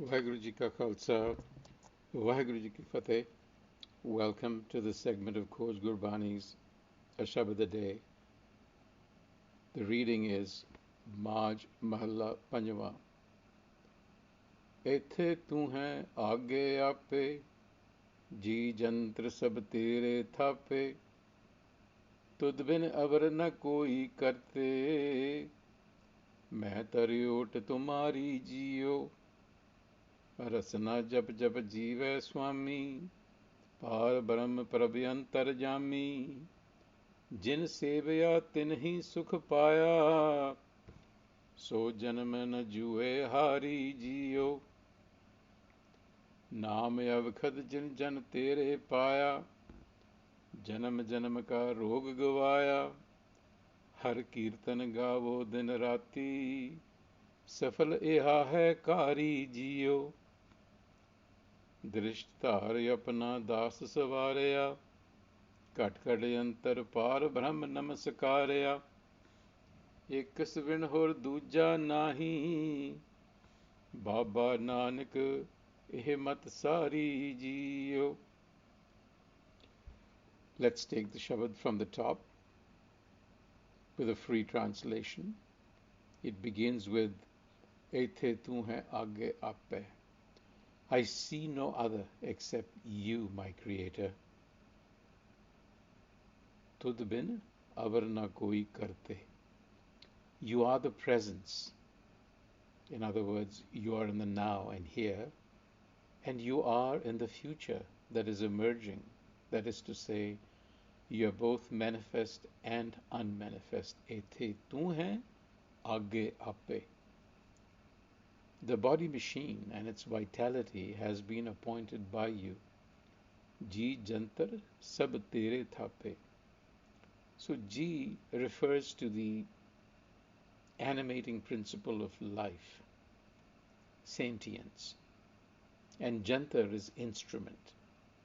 Waheguru Ji Ka Khalsa, Waheguru Ji Ki Fateh. Welcome to the segment of Khoj Gurbani's a-sabad-a-day. The reading is Maj Mahalla Panjwa. Aithay Tunhai Agai Apey, जी जंत्र सब तेरे थापे, तुद बिन अवर न कोई करते, मैं तरियोट तुम्हारी जियो, रसना जप जप जीवै स्वामी, पार ब्रह्म प्रभु अंतरजामी, जिन सेवया तिन ही सुख पाया, सो जन्म न जुए हारी जियो, नाम अवखद जिन जन तेरे पाया, जन्म जन्म का रोग गवाया, हर कीर्तन गावो दिन राती, सफल एहा है कारी जियो, दृष्ट धार अपना दास सवारिया, घट घट अंतर पार ब्रह्म नमस्कारिया, एक बिन होर दूजा नाही, बाबा नानक एह मत सारी जियो. Let's take the Shabad from the top with a free translation. It begins with Aithay Tunhai Agai Apey. I see no other except you, my Creator. Tud bin avar na koi karte. You are the presence. In other words, you are in the now and here, and you are in the future that is emerging. That is to say, you are both manifest and unmanifest. Aithay Tunhai Agai Apey. The body machine and its vitality has been appointed by you. Ji jantar sab tere thape. So Ji refers to the animating principle of life, sentience, and jantar is instrument,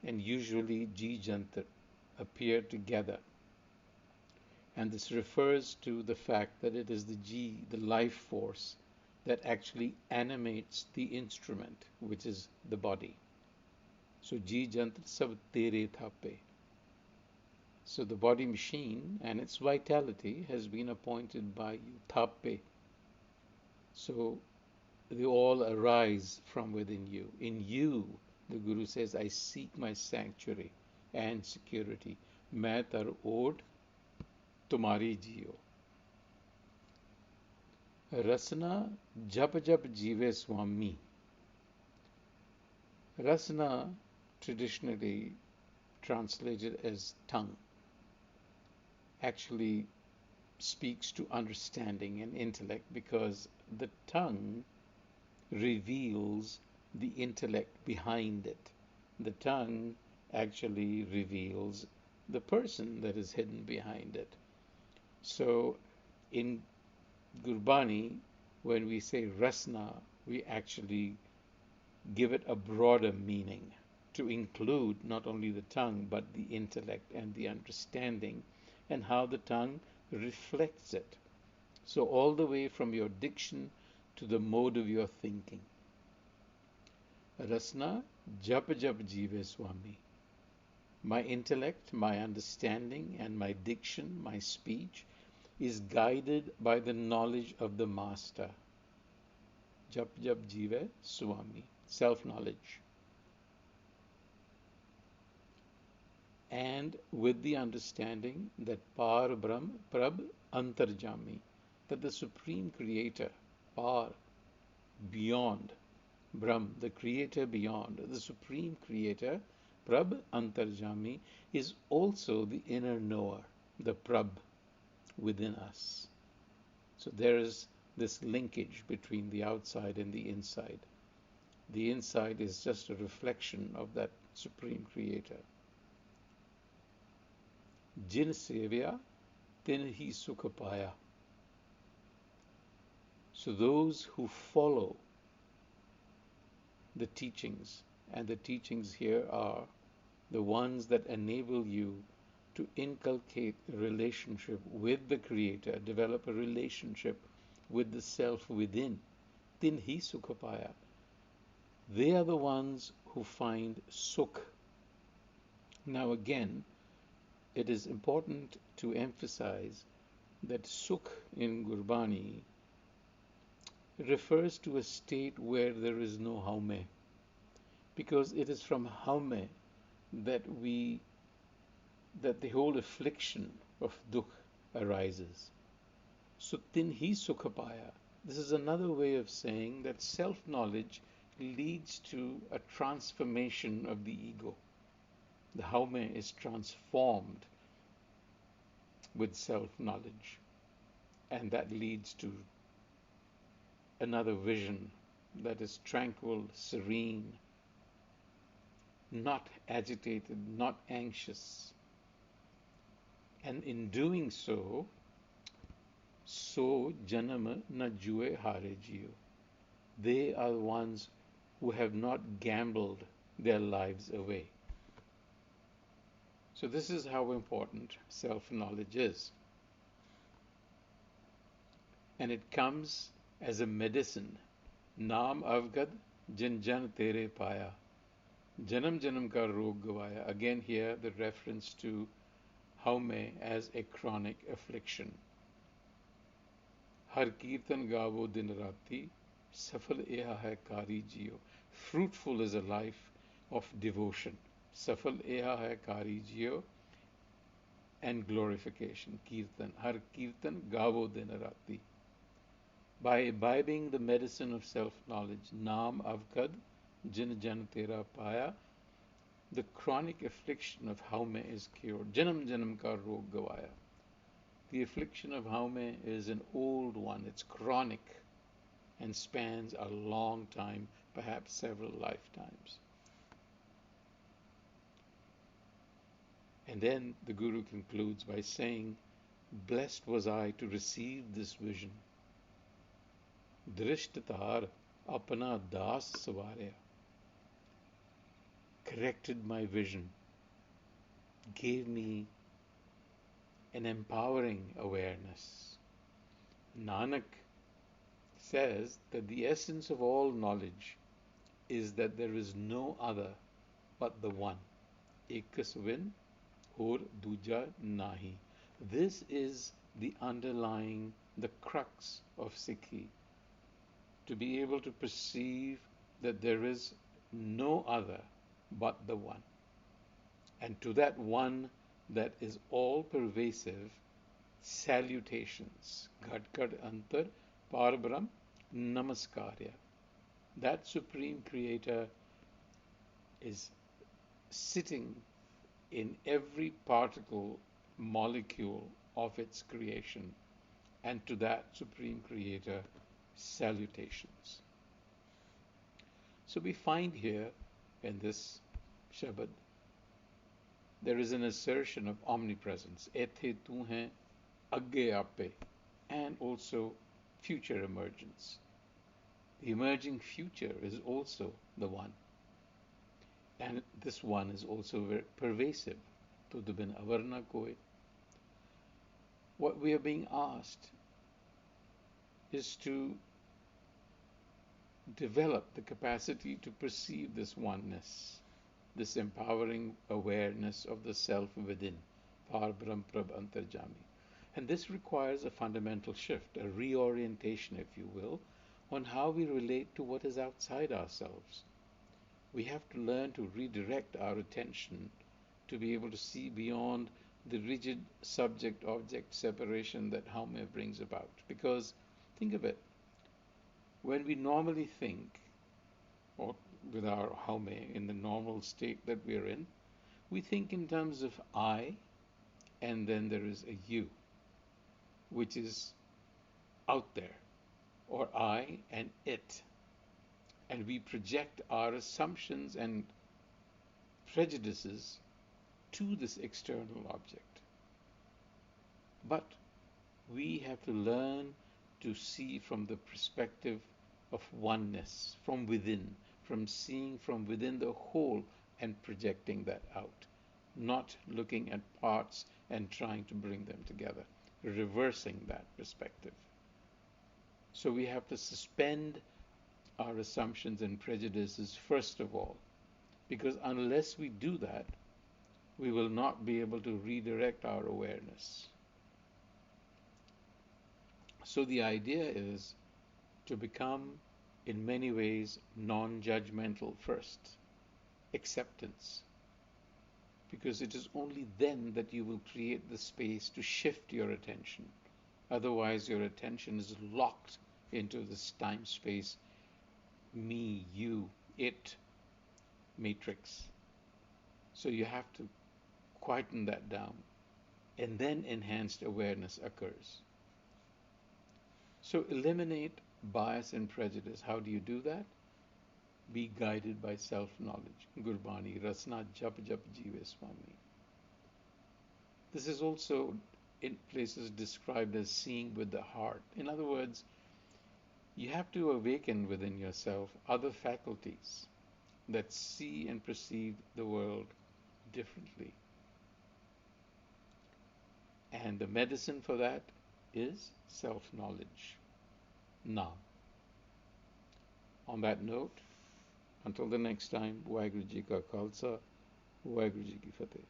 and usually Ji jantar appear together. And this refers to the fact that it is the Ji, the life force, that actually animates the instrument, which is the body. So Ji jantar sab tere thape. So the body machine and its vitality has been appointed by you, thape. So they all arise from within you. In you, the Guru says, I seek my sanctuary and security. Main tar od tumhari jiyo. Rasna jap jap jive swami. Rasna, traditionally translated as tongue, actually speaks to understanding and intellect because the tongue reveals the intellect behind it. The tongue actually reveals the person that is hidden behind it. So in Gurbani, when we say rasna, we actually give it a broader meaning to include not only the tongue but the intellect and the understanding and how the tongue reflects it. So all the way from your diction to the mode of your thinking. Rasna jap jap jive swami. My intellect, my understanding, and my diction, my speech, is guided by the knowledge of the Master. Jap jap jive swami. Self-knowledge. And with the understanding that Par Brahm Prab Antarjami, that the Supreme Creator, Par, beyond, Brahm, the Creator beyond, the Supreme Creator, Prab Antarjami, is also the inner knower, the Prab within us. So there is this linkage between the outside and the inside. The inside is just a reflection of that Supreme Creator. Jin sevya tin hi sukha paya. So those who follow the teachings, and the teachings here are the ones that enable you to inculcate a relationship with the Creator, develop a relationship with the self within. Tin hi sukha paya. They are the ones who find sukh. Now, again, it is important to emphasize that sukh in Gurbani refers to a state where there is no haume, because it is from haume that that the whole affliction of dukh arises. So tinhi sukha paya. This is another way of saying that self-knowledge leads to a transformation of the ego. The haume is transformed with self-knowledge, and that leads to another vision that is tranquil, serene, not agitated, not anxious. And in doing so, so janama na jue hare jiyo. They are the ones who have not gambled their lives away. So this is how important self-knowledge is. And it comes as a medicine. Naam avgad jin jan tere paya. Janam janam ka rog gavaya. Again here the reference to haume as a chronic affliction. Har kirtan gavo din rati, safal eha hai kari jiyo. Fruitful is a life of devotion. Safal eha hai kari jiyo, and glorification. Kirtan. Har kirtan gavo din rati. By imbibing the medicine of self-knowledge, Naam avkad jin jan tera paya, the chronic affliction of haume is cured. Janam janam ka rog gavaya. The affliction of haume is an old one. It's chronic and spans a long time, perhaps several lifetimes. And then the Guru concludes by saying, blessed was I to receive this vision. Drishtatar apana das savarya. Corrected my vision, gave me an empowering awareness. Nanak says that the essence of all knowledge is that there is no other but the one. Ekasvin or duja nahi. This is the underlying, the crux of Sikhi. To be able to perceive that there is no other but the one. And to that one that is all pervasive, salutations. Ghat antar parabram namaskarya. That Supreme Creator is sitting in every particle, molecule of its creation, and to that Supreme Creator, salutations. So we find here in this Shabad, there is an assertion of omnipresence, Aithay Tunhai Agai Apey, and also future emergence. The emerging future is also the one. And this one is also very pervasive. Tud bin avarna koi. What we are being asked is to develop the capacity to perceive this oneness, this empowering awareness of the self within, Parbrahm Prab Antarjami. And this requires a fundamental shift, a reorientation, if you will, on how we relate to what is outside ourselves. We have to learn to redirect our attention to be able to see beyond the rigid subject-object separation that haume brings about. Because, think of it, when we normally think, or with our haume in the normal state that we're in, we think in terms of I, and then there is a you, which is out there, or I and it. And we project our assumptions and prejudices to this external object. But we have to learn to see from the perspective of oneness, from within, from seeing from within the whole and projecting that out, not looking at parts and trying to bring them together, reversing that perspective. So we have to suspend our assumptions and prejudices first of all, because unless we do that, we will not be able to redirect our awareness. So the idea is to become, in many ways, non-judgmental first, acceptance, because it is only then that you will create the space to shift your attention. Otherwise, your attention is locked into this time-space, me, you, it matrix. So you have to quieten that down, and then enhanced awareness occurs. So eliminate bias and prejudice. How do you do that? Be guided by self-knowledge. Gurbani, Rasna Jap Jap Jive Swami. This is also in places described as seeing with the heart. In other words, you have to awaken within yourself other faculties that see and perceive the world differently. And the medicine for that is self-knowledge. Now, on that note, until the next time, Waheguru Ji Ka Khalsa, Waheguru Ji Ki Fateh.